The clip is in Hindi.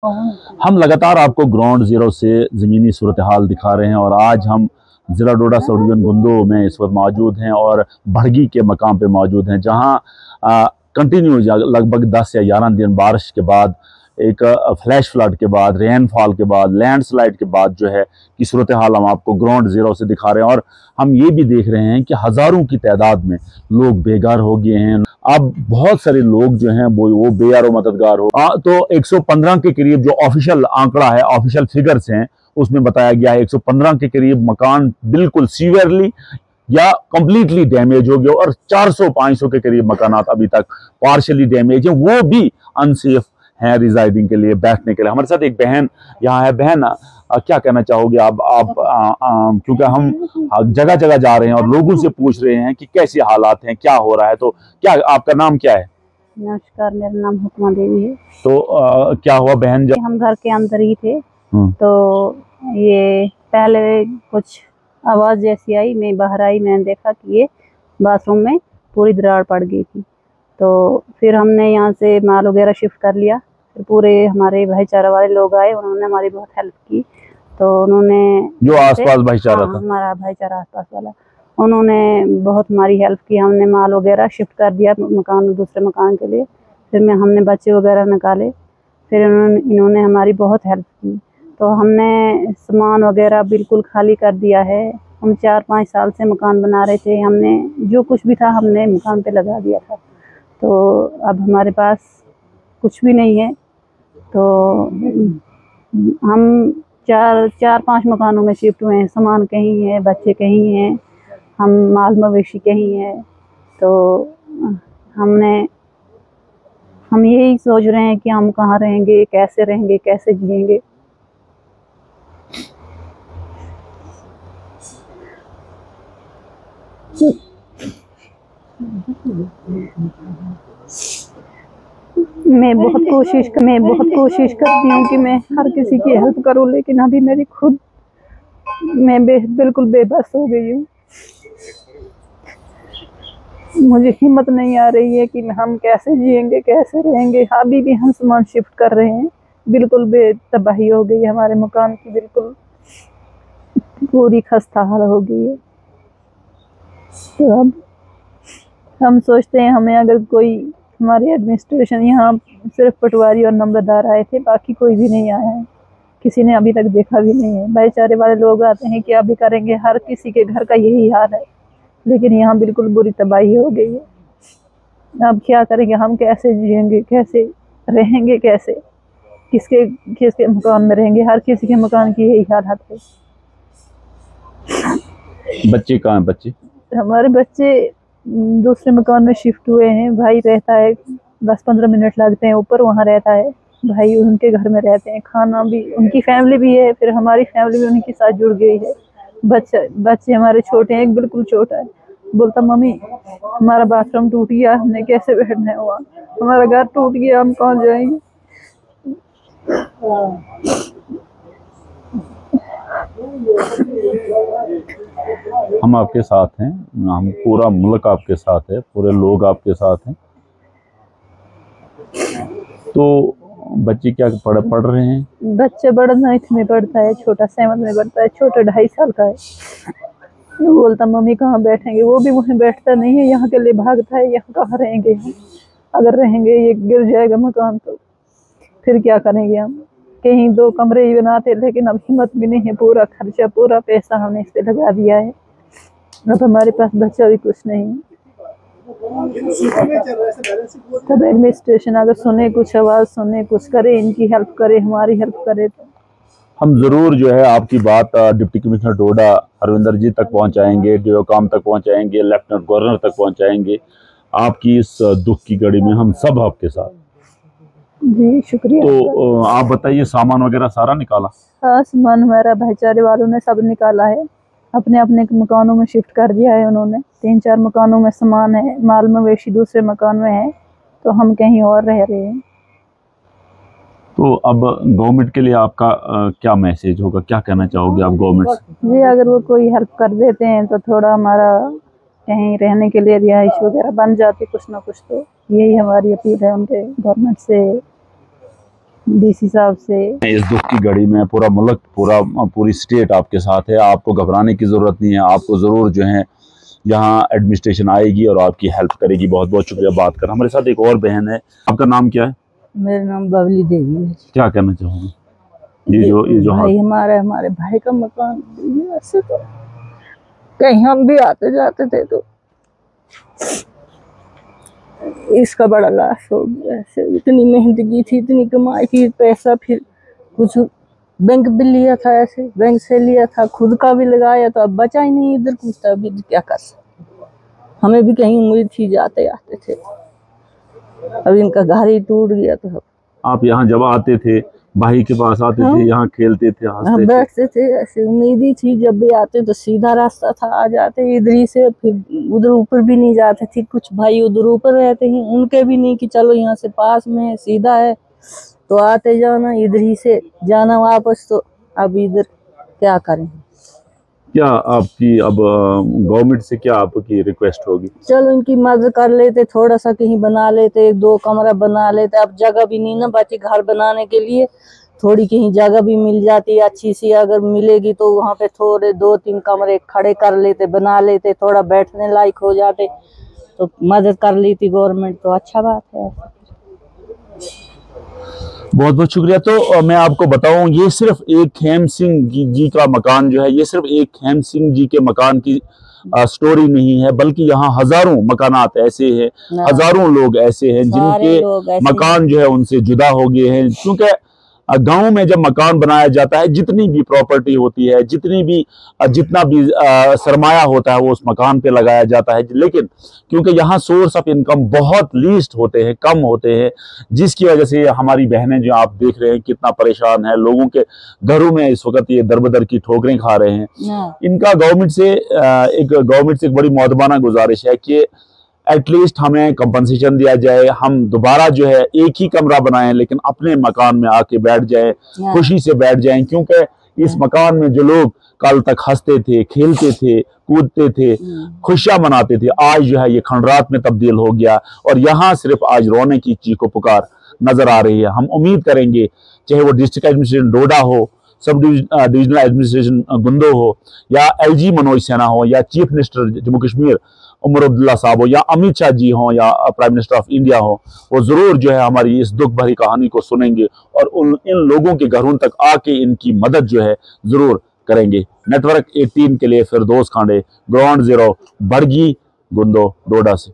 हम लगातार आपको ग्राउंड जीरो से ज़मीनी सूरत हाल दिखा रहे हैं और आज हम ज़िला डोडा सब डिवीज़न गुंदो में इस वक्त मौजूद हैं और भड़गी के मकाम पे मौजूद हैं, जहां कंटिन्यू लगभग 10 या 11 दिन बारिश के बाद, एक फ्लैश फ्लड के बाद, रेनफॉल के बाद, लैंडस्लाइड के बाद जो है कि सूरत हाल हम आपको ग्राउंड जीरो से दिखा रहे हैं। और हम ये भी देख रहे हैं कि हज़ारों की तादाद में लोग बेघर हो गए हैं। अब बहुत सारे लोग जो हैं वो बेयारो मददगार हो। तो 115 के करीब जो ऑफिशियल आंकड़ा है, ऑफिशियल फिगर्स हैं, उसमें बताया गया है 115 के करीब मकान बिल्कुल सीवियरली या कंप्लीटली डैमेज हो गए और 400-500 के करीब मकानात अभी तक पार्शली डैमेज हैं, वो भी अनसेफ हैं रिजाइडिंग के लिए, बैठने के लिए। हमारे साथ एक बहन यहाँ है। बहन, क्या कहना चाहोगे आप? क्योंकि हम जगह जगह जा रहे हैं और लोगों से पूछ रहे हैं कि कैसे हालात हैं, क्या हो रहा है, तो क्या आपका नाम क्या है? नमस्कार, मेरा नाम हुक्मा देवी है। तो क्या हुआ बहन? जब हम घर के अंदर ही थे तो ये पहले कुछ आवाज़ जैसी आई, मैं बाहर आई, मैंने देखा कि ये बाथरूम में पूरी दरार पड़ गई थी। तो फिर हमने यहाँ से माल वगैरह शिफ्ट कर लिया। फिर पूरे हमारे भाईचारा वाले लोग आए, उन्होंने हमारी बहुत हेल्प की। तो उन्होंने जो आसपास भाईचारा था, हमारा भाईचारा आसपास वाला, उन्होंने बहुत हमारी हेल्प की। हमने माल वगैरह शिफ्ट कर दिया मकान, दूसरे मकान के लिए। फिर हमने बच्चे वगैरह निकाले। फिर इन्होंने हमारी बहुत हेल्प की। तो हमने सामान वगैरह बिल्कुल खाली कर दिया है। हम 4-5 साल से मकान बना रहे थे, हमने जो कुछ भी था हमने मकान पे लगा दिया था। तो अब हमारे पास कुछ भी नहीं है। तो हम 4-5 मकानों में शिफ्ट हुए हैं। सामान कहीं है, बच्चे कहीं हैं, हम माल मवेशी कहीं है। तो हम यही सोच रहे हैं कि हम कहाँ रहेंगे, कैसे जिएंगे। मैं बहुत कोशिश करती हूँ कि मैं हर किसी की हेल्प करूँ, लेकिन अभी मैं बिल्कुल बेबस हो गई हूँ। मुझे हिम्मत नहीं आ रही है कि हम कैसे जिएंगे, कैसे रहेंगे। अभी भी हम सामान शिफ्ट कर रहे हैं, बिल्कुल बेतबाही हो गई हमारे मकान की, बिल्कुल पूरी खस्ता हाल हो गई है। तो अब हम सोचते हैं, हमें अगर कोई हमारी एडमिनिस्ट्रेशन, यहाँ सिर्फ पटवारी और नंबरदार आए थे, बाकी कोई भी नहीं आया है, किसी ने अभी तक देखा भी नहीं है। भाईचारे वाले लोग आते हैं, क्या भी करेंगे, हर किसी के घर का यही हाल है। लेकिन यहाँ बिल्कुल बुरी तबाही हो गई है। अब क्या करेंगे, हम कैसे जिएंगे, कैसे रहेंगे, कैसे किसके मकान में रहेंगे? हर किसी के मकान की यही हालत है। बच्चे कहाँ हैं? बच्चे हमारे बच्चे दूसरे मकान में शिफ्ट हुए हैं। भाई रहता है, 10-15 मिनट लगते हैं ऊपर, वहाँ रहता है भाई, उनके घर में रहते हैं। खाना भी, उनकी फैमिली भी है, फिर हमारी फैमिली भी उनके साथ जुड़ गई है। बच्चे हमारे छोटे हैं, एक बिल्कुल छोटा है, बोलता मम्मी हमारा बाथरूम टूट गया, हमने कैसे बैठना है वहाँ, हमारा घर टूट गया, हम कहाँ जाएंगे। हम आपके साथ हैं, हम पूरा मुल्क आपके साथ है, पूरे लोग आपके साथ हैं। तो बच्चे क्या पढ़ रहे हैं? बच्चे बड़ा 9th में पढ़ता है, छोटा 7th में पढ़ता है, छोटा 2.5 साल का है। वो बोलता मम्मी कहाँ बैठेंगे, वो भी वहीं बैठता नहीं है, यहाँ के लिए भागता है, यहाँ कहाँ रहेंगे हम। अगर रहेंगे ये गिर जाएगा मकान तो फिर क्या करेंगे हम। कहीं 2 कमरे ही बनाते, लेकिन अब हिम्मत भी नहीं है, पूरा खर्चा, पूरा पैसा हमने इस पे लगा दिया है। अब हमारे पास बच्चा भी कुछ नहीं है। तब एडमिनिस्ट्रेशन अगर सुने, कुछ आवाज़ सुने, कुछ करे, इनकी हेल्प करे, हमारी हेल्प करे, तो हम ज़रूर जो है आपकी बात डिप्टी कमिश्नर डोडा हरविंदर जी तक पहुंचाएंगे, डीओ काम तक पहुंचाएंगे, लेफ्टिनेंट गवर्नर तक पहुंचाएंगे। आपकी इस दुख की घड़ी में हम सब आपके साथ। जी शुक्रिया। तो आप बताइए, सामान वगैरह सारा निकाला? हाँ, सामान हमारा भाईचारे वालों ने सब निकाला है, अपने अपने मकानों में शिफ्ट कर दिया है उन्होंने। 3-4 मकानों में सामान है, माल मवेशी दूसरे मकान में है, तो हम कहीं और रह रहे हैं। तो अब गवर्नमेंट के लिए आपका क्या मैसेज होगा, क्या कहना चाहोगे आप गवर्नमेंट से? जी, अगर वो कोई हेल्प कर देते हैं तो थोड़ा हमारा कहीं रहने के लिए रिहाइश वगैरह बन जाती, कुछ ना कुछ, तो यही हमारी अपील है उनके गवर्नमेंट से। डीसी साहब से। इस दुख की घड़ी में पूरा मुल्क, पूरी स्टेट आपके साथ है, आपको घबराने की ज़रूरत नहीं है। आपको ज़रूर जो है यहाँ एडमिनिस्ट्रेशन आएगी और आपकी हेल्प करेगी। बहुत बहुत शुक्रिया बात कर। हमारे साथ एक और बहन है, आपका नाम क्या है? मेरा नाम बबली देवी है। ये कहना चाहूँगी ये जो भाई हमारे भाई का मकान, ऐसे तो कहीं हम भी आते जाते थे तो इसका बड़ा लॉस हो गया। ऐसे इतनी मेहनत की थी, इतनी कमाई की, पैसा फिर कुछ बैंक भी लिया था, ऐसे बैंक से लिया था, खुद का भी लगाया तो अब बचा ही नहीं इधर कुछ। तो अभी क्या कर सकते, हमें भी कहीं उम्मीद थी, जाते आते थे। अब इनका घर ही टूट गया। तो आप यहाँ जब आते थे, भाई के पास आते थे, यहाँ खेलते थे, हंसते बैठते थे, ऐसे उम्मीद ही थी जब भी आते तो सीधा रास्ता था, आ जाते इधर ही से, फिर उधर ऊपर भी नहीं जाते थे। कुछ भाई उधर ऊपर रहते हैं, उनके भी नहीं कि चलो यहाँ से पास में है, सीधा है तो आते जाना, इधर ही से जाना वापस। तो अब इधर क्या करें? क्या आपकी अब गवर्नमेंट से क्या आपकी रिक्वेस्ट होगी? चलो इनकी मदद कर लेते, थोड़ा सा कहीं बना लेते, 1-2 कमरा बना लेते। अब जगह भी नहीं ना बची घर बनाने के लिए, थोड़ी कहीं जगह भी मिल जाती अच्छी सी अगर मिलेगी तो वहाँ पे थोड़े 2-3 कमरे खड़े कर लेते, बना लेते, थोड़ा बैठने लायक हो जाते। तो मदद कर ली थी गवर्नमेंट तो अच्छा बात है। बहुत बहुत शुक्रिया। तो मैं आपको बताऊं, ये सिर्फ एक खेम सिंह जी का मकान जो है, ये सिर्फ एक खेम सिंह जी के मकान की स्टोरी नहीं है, बल्कि यहाँ हजारों मकानात ऐसे हैं, हजारों लोग ऐसे हैं जिनके मकान जो है उनसे जुदा हो गए हैं। क्योंकि गांव में जब मकान बनाया जाता है, जितनी भी प्रॉपर्टी होती है, जितना भी सरमाया होता है वो उस मकान पे लगाया जाता है। लेकिन क्योंकि यहाँ सोर्स ऑफ इनकम बहुत लीस्ट होते हैं, कम होते हैं, जिसकी वजह से हमारी बहनें जो आप देख रहे हैं कितना परेशान है, लोगों के घरों में इस वक्त ये दर-बदर की ठोकरें खा रहे हैं। इनका गवर्नमेंट से एक बड़ी मौदबाना गुजारिश है कि एटलीस्ट हमें कंपनसेशन दिया जाए, हम दोबारा जो है एक ही कमरा बनाएं, लेकिन अपने मकान में आके बैठ जाएं, खुशी से बैठ जाएं। क्योंकि इस मकान में जो लोग कल तक हंसते थे, खेलते थे, कूदते थे, खुशियां मनाते थे, आज जो है ये खंडरात में तब्दील हो गया और यहाँ सिर्फ आज रोने की चीखो पुकार नजर आ रही है। हम उम्मीद करेंगे चाहे वो डिस्ट्रिक्ट एडमिनिस्ट्रेशन डोडा हो, सब डिविजनल एडमिनिस्ट्रेशन गुंदो हो, या LG मनोज सिन्हा हो, या चीफ मिनिस्टर जम्मू कश्मीर उमर अब्दुल्ला साहब हो, या अमित शाह जी हो, या प्राइम मिनिस्टर ऑफ इंडिया हो, वो जरूर जो है हमारी इस दुख भरी कहानी को सुनेंगे और इन लोगों के घरों तक आके इनकी मदद जो है जरूर करेंगे। नेटवर्क 18 के लिए फिरदौस खांडे, ग्राउंड 0, बड़गी, गुंदो, डोडा से।